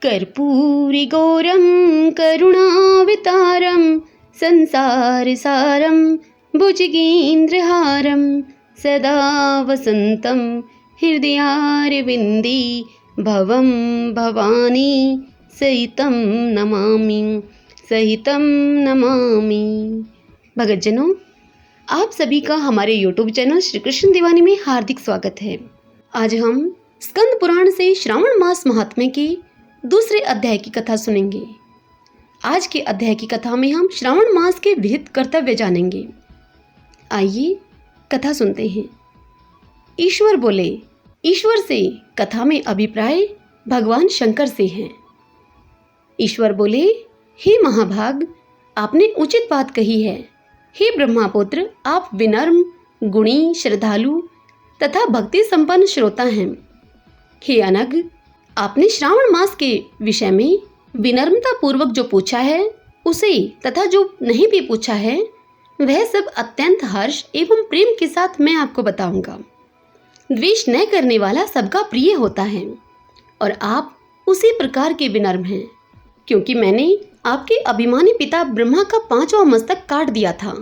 कर्पूरिगौरं करुणावतारं संसारसारं भुजगेन्द्रहारं सदा वसन्तं हृदयारविन्दे भवं भवानी सहितं नमामि। भगतजनों, आप सभी का हमारे YouTube चैनल श्री कृष्ण दीवानी में हार्दिक स्वागत है। आज हम स्कंद पुराण से श्रावण मास महात्म्य के दूसरे अध्याय की कथा सुनेंगे। आज के अध्याय की कथा में हम श्रावण मास के विहित कर्तव्य जानेंगे। आइए कथा सुनते हैं। ईश्वर बोले। ईश्वर से कथा में अभिप्राय भगवान शंकर से है। ईश्वर बोले, हे महाभाग, आपने उचित बात कही है। हे ब्रह्मापुत्र, आप विनम्र, गुणी, श्रद्धालु तथा भक्ति संपन्न श्रोता हैं। हे अनग, आपने श्रावण मास के विषय में विनम्रता पूर्वक जो पूछा है उसे तथा जो नहीं भी पूछा है वह सब अत्यंत हर्ष एवं प्रेम के साथ मैं आपको बताऊंगा। द्वेष न करने वाला सबका प्रिय होता है और आप उसी प्रकार के विनम्र हैं, क्योंकि मैंने आपके अभिमानी पिता ब्रह्मा का 5वां मस्तक काट दिया था,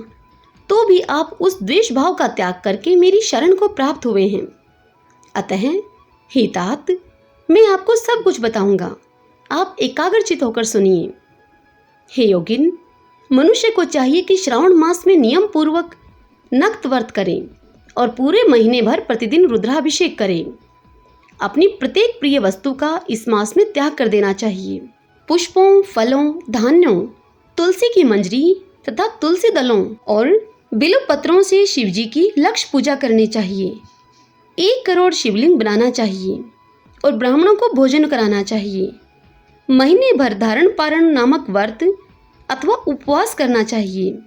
तो भी आप उस द्वेष भाव का त्याग करके मेरी शरण को प्राप्त हुए हैं। अतः हे तात, मैं आपको सब कुछ बताऊंगा, आप एकाग्रचित होकर सुनिए। हे योगिन, मनुष्य को चाहिए कि श्रावण मास में नियम पूर्वक नक्त व्रत करें और पूरे महीने भर प्रतिदिन रुद्राभिषेक करें। अपनी प्रत्येक प्रिय वस्तु का इस मास में त्याग कर देना चाहिए। पुष्पों, फलों, धान्यों, तुलसी की मंजरी तथा तुलसी दलों और बिल्व पत्रों से शिवजी की लक्ष्य पूजा करनी चाहिए। 1 करोड़ शिवलिंग बनाना चाहिए और ब्राह्मणों को भोजन कराना चाहिए। महीने भर धारण पारण नामक व्रत अथवा उपवास करना चाहिए।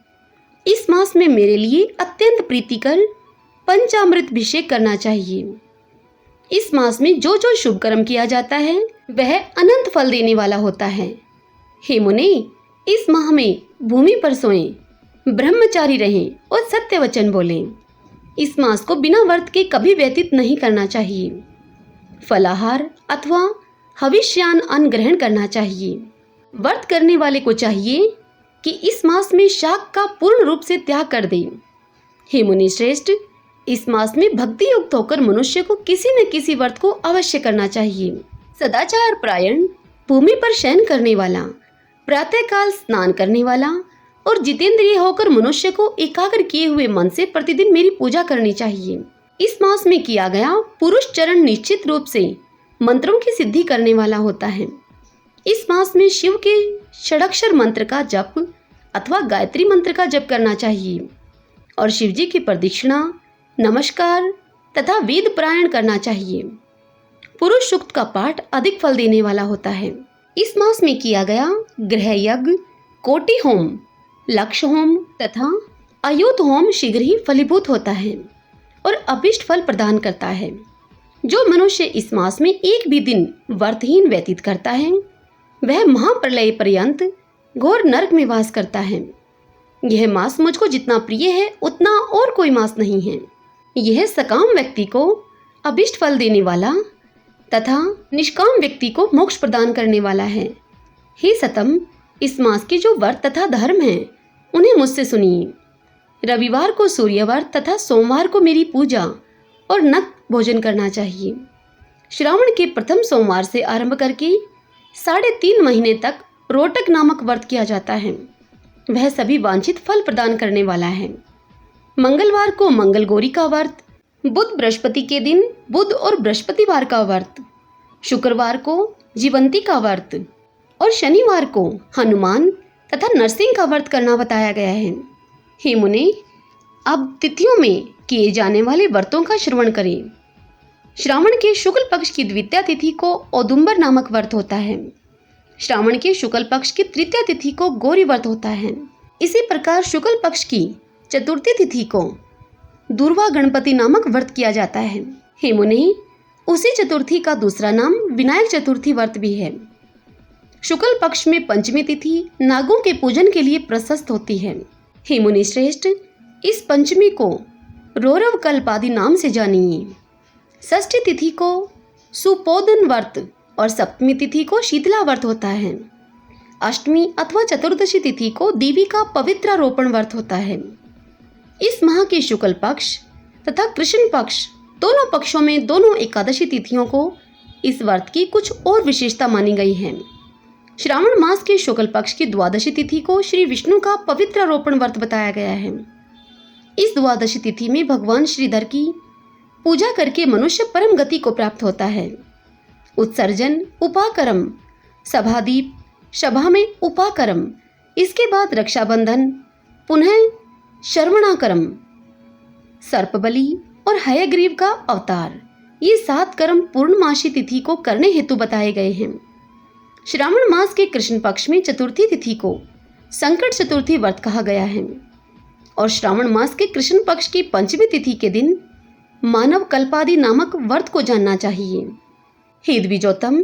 इस मास में मेरे लिए अत्यंत प्रीतिकर पंचामृत अभिषेक करना चाहिए। इस मास में जो जो शुभ कर्म किया जाता है वह अनंत फल देने वाला होता है। हे मुने, इस माह में भूमि पर सोएं, ब्रह्मचारी रहें और सत्य वचन बोलें। इस मास को बिना व्रत के कभी व्यतीत नहीं करना चाहिए। फलाहार अथवा हविष्यान अन्न ग्रहण करना चाहिए। व्रत करने वाले को चाहिए कि इस मास में शाक का पूर्ण रूप से त्याग कर दें। हे मुनि श्रेष्ठ, इस मास में भक्ति युक्त होकर मनुष्य को किसी न किसी व्रत को अवश्य करना चाहिए। सदाचार प्रायण, भूमि पर शयन करने वाला, प्रातःकाल स्नान करने वाला और जितेंद्रिय होकर मनुष्य को एकाग्र किए हुए मन से प्रतिदिन मेरी पूजा करनी चाहिए। इस मास में किया गया पुरुष चरण निश्चित रूप से मंत्रों की सिद्धि करने वाला होता है। इस मास में शिव के षडाक्षर मंत्र का जप अथवा गायत्री मंत्र का जप करना चाहिए और शिवजी की प्रदक्षिणा, नमस्कार तथा वेद पारायण करना चाहिए। पुरुष सूक्त का पाठ अधिक फल देने वाला होता है। इस मास में किया गया गृह यज्ञ, कोटि होम, लक्ष्य होम तथा अयुत होम शीघ्र ही फलीभूत होता है और अभिष्ट फल प्रदान करता है। जो मनुष्य इस मास में एक भी दिन व्रतहीन व्यतीत करता है वह महाप्रलय पर्यंत घोर नरक में वास करता है। यह मास मुझको जितना प्रिय है उतना और कोई मास नहीं है। यह सकाम व्यक्ति को अभिष्ट फल देने वाला तथा निष्काम व्यक्ति को मोक्ष प्रदान करने वाला है। हे सतम, इस मास के जो व्रत तथा धर्म हैं उन्हें मुझसे सुनिए। रविवार को सूर्य व्रत तथा सोमवार को मेरी पूजा और नक्त भोजन करना चाहिए। श्रावण के प्रथम सोमवार से आरंभ करके 3.5 महीने तक रोटक नामक व्रत किया जाता है। वह सभी वांछित फल प्रदान करने वाला है। मंगलवार को मंगल गौरी का व्रत, बुध बृहस्पति के दिन बुध और बृहस्पतिवार का व्रत, शुक्रवार को जीवंती का व्रत और शनिवार को हनुमान तथा नरसिंह का व्रत करना बताया गया है। हे मुने, अब तिथियों में किए जाने वाले व्रतों का श्रवण करें। श्रावण के शुक्ल पक्ष की द्वितीया तिथि को औदुंबर नामक व्रत होता है। श्रावण के शुक्ल पक्ष की तृतीया तिथि को गौरी व्रत होता है। इसी प्रकार शुक्ल पक्ष की चतुर्थी तिथि को दुर्वा गणपति नामक व्रत किया जाता है। हे मुनि, उसी चतुर्थी का दूसरा नाम विनायक चतुर्थी व्रत भी है। शुक्ल पक्ष में पंचमी तिथि नागों के पूजन के लिए प्रशस्त होती है। हे मुनि श्रेष्ठ, इस पंचमी को रौरव कल्प आदि नाम से जानिए। षष्ठी तिथि को सुपोदन व्रत और सप्तमी तिथि को शीतला व्रत होता है। अष्टमी अथवा चतुर्दशी तिथि को देवी का पवित्रारोपण व्रत होता है। इस माह के शुक्ल पक्ष तथा कृष्ण पक्ष दोनों पक्षों में दोनों एकादशी तिथियों को इस व्रत की कुछ और विशेषता मानी गई है। श्रावण मास के शुक्ल पक्ष की द्वादशी तिथि को श्री विष्णु का पवित्रारोपण व्रत बताया गया है। इस द्वादशी तिथि में भगवान श्रीधर की पूजा करके मनुष्य परम गति को प्राप्त होता है। उत्सर्जन, उपाकर्म, सभादीप, सभा में उपाकर्म, इसके बाद रक्षाबंधन, पुनः श्रवणाकर्म, सर्पबलि और हयग्रीव का अवतार, ये 7 कर्म पूर्णमासी तिथि को करने हेतु बताए गए हैं। श्रावण मास के कृष्ण पक्ष में चतुर्थी तिथि को संकट चतुर्थी व्रत कहा गया है और श्रावण मास के कृष्ण पक्ष की पंचमी तिथि के दिन मानव कल्पादि नामक व्रत को जानना चाहिए। हे द्विजोत्तम,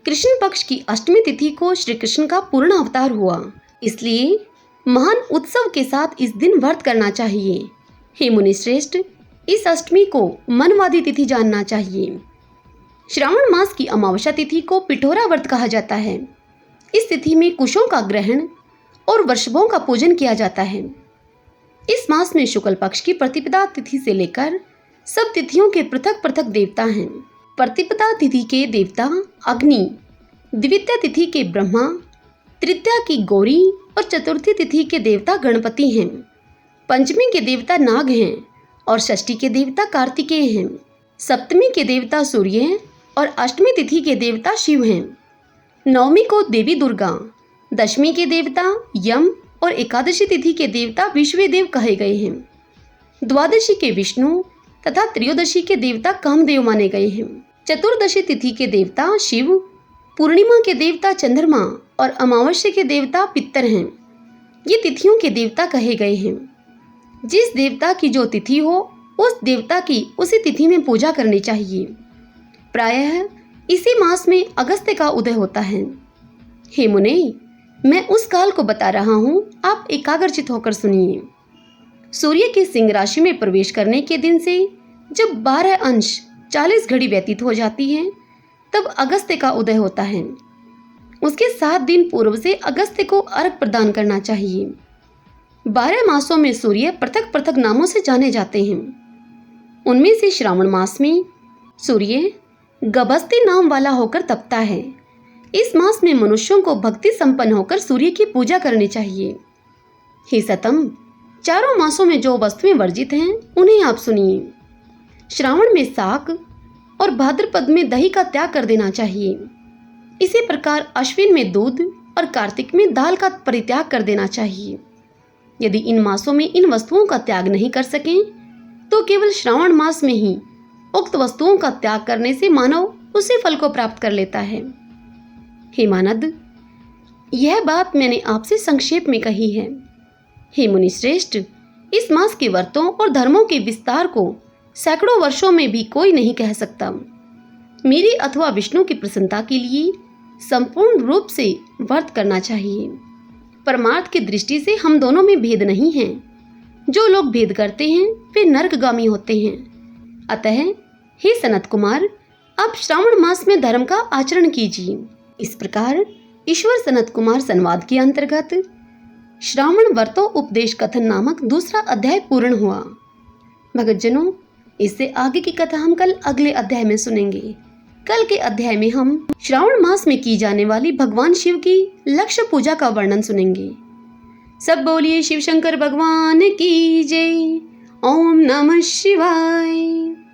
कृष्ण पक्ष की अष्टमी तिथि को श्री कृष्ण का पूर्ण अवतार हुआ, इसलिए महान उत्सव के साथ इस दिन व्रत करना चाहिए। हे मुनिश्रेष्ठ, इस अष्टमी को मनवादी तिथि जानना चाहिए। श्रावण मास की अमावस्या तिथि को पिठोरा व्रत कहा जाता है। इस तिथि में कुशों का ग्रहण और वृषभों का पूजन किया जाता है। इस मास में शुक्ल पक्ष की प्रतिपदा तिथि से लेकर सब तिथियों के पृथक पृथक देवता हैं। प्रतिपदा तिथि के देवता अग्नि, द्वितीय तिथि के ब्रह्मा, तृतीया की गौरी और चतुर्थी तिथि के देवता गणपति हैं। पंचमी के देवता नाग हैं और षष्ठी के देवता कार्तिकेय हैं। सप्तमी के देवता सूर्य हैं और अष्टमी तिथि के देवता शिव हैं। नवमी को देवी दुर्गा, दशमी के देवता यम और एकादशी तिथि के देवता विश्वदेव कहे गए हैं। द्वादशी के विष्णु तथा त्रयोदशी के देवता कामदेव माने गए हैं। चतुर्दशी तिथि के देवता शिव, पूर्णिमा के देवता चंद्रमा और अमावस्या के देवता पितर हैं। ये तिथियों के देवता कहे गए हैं। जिस देवता की जो तिथि हो उस देवता की उसी तिथि में पूजा करनी चाहिए। प्रायः इसी मास में अगस्त्य का उदय होता है। हे मुने, मैं उस काल को बता रहा हूँ, आप एकाग्रचित होकर सुनिए। सूर्य की सिंह राशि में प्रवेश करने के दिन से जब 12 अंश 40 घड़ी व्यतीत हो जाती है तब अगस्त्य का उदय होता है। उसके 7 दिन पूर्व से अगस्त्य को अर्घ प्रदान करना चाहिए। 12 मासों में सूर्य पृथक पृथक नामों से जाने जाते हैं। उनमें से श्रावण मास में सूर्य गभस्ती नाम वाला होकर तपता है। इस मास में मनुष्यों को भक्ति संपन्न होकर सूर्य की पूजा करनी चाहिए। हे सतम, चारों मासों में जो वस्तुएं वर्जित हैं उन्हें आप सुनिए। श्रावण में शाक और भाद्रपद में दही का त्याग कर देना चाहिए। इसी प्रकार अश्विन में दूध और कार्तिक में दाल का परित्याग कर देना चाहिए। यदि इन मासों में इन वस्तुओं का त्याग नहीं कर सकें तो केवल श्रावण मास में ही उक्त वस्तुओं का त्याग करने से मानव उसी फल को प्राप्त कर लेता है। हे मानद, यह बात मैंने आपसे संक्षेप में कही है। हे मुनिश्रेष्ठ, इस मास के व्रतों और धर्मों के विस्तार को सैकड़ों वर्षों में भी कोई नहीं कह सकता। मेरी अथवा विष्णु की प्रसन्नता के लिए संपूर्ण रूप से व्रत करना चाहिए। परमार्थ की दृष्टि से हम दोनों में भेद नहीं है। जो लोग भेद करते हैं वे नरकगामी होते हैं। अतः हे सनत कुमार, आप श्रावण मास में धर्म का आचरण कीजिए। इस प्रकार ईश्वर सनत कुमार संवाद के अंतर्गत श्रावण व्रतों उपदेश कथन नामक दूसरा अध्याय पूर्ण हुआ। भगतजनों, इससे आगे की कथा हम कल अगले अध्याय में सुनेंगे। कल के अध्याय में हम श्रावण मास में की जाने वाली भगवान शिव की लक्ष्य पूजा का वर्णन सुनेंगे। सब बोलिए शिव शंकर भगवान की जय। ओम नमः शिवाय।